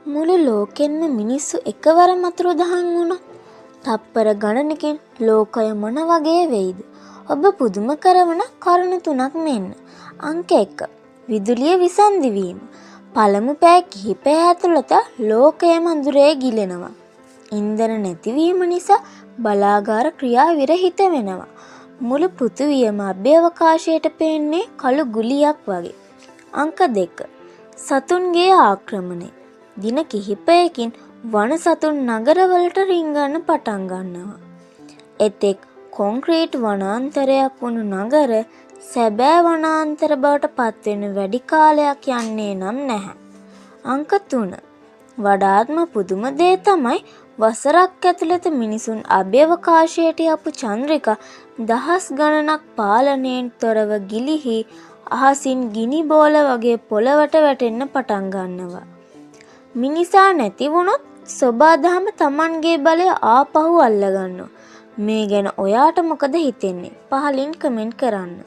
මුළු ලෝකෙන්ම මිනිස්සු එකවරම අතුරුදහන් වුණොත් තප්පර ගණනකින් ලෝකය මොන වගේ වෙයිද? ඔබ පුදුම කරවන කරුණු 3ක් මෙන්න. අංක 1. විදුලිය විසන්ධි වීම. පළමු පැය කිහිපය ඇතුළත ලෝකයම අඳුරේ ගිලෙනවා. ඉන්ධන නැතිවීම නිසා බලාගාර ක්‍රියා විරහිත වෙනවා. මුළු පෘථිවියම අභ්‍යවකාශයට පේන්නේ කළු ගුලියක් වගේ. අංක 2. සතුන්ගේ ආක්‍රමණය. දින කිහිපයකින් වන සතුන් නගරවලට රිංගන්න පටන් ගන්නවා. එතෙක් කොන්ක්‍රීට් වනාන්තරයක් වුණු නගර සැබෑ වනාන්තර බවට පත්වෙන වැඩි කාලයක් යන්නේ නම් නැහැ. අංක 3. වඩාත්ම පුදුම දේ තමයි වසරක් ඇතුළත මිනිසුන් අභ්‍යවකාශයට යපු චන්ද්‍රිකා දහස් ගණනක් පාලනයෙන් තොරව ගිලිහි අහසින් ගිනි බෝල වගේ පොළවට වැටෙන්න පටන් ගන්නවා. මිනිසා නැති වුණොත් සොබාදහම Tamanගේ බලය ආපහු අල්ලගන්නවා. මේ ගැන ඔයාට මොකද හිතෙන්නේ? පහලින් කමෙන්ට් කරන්න.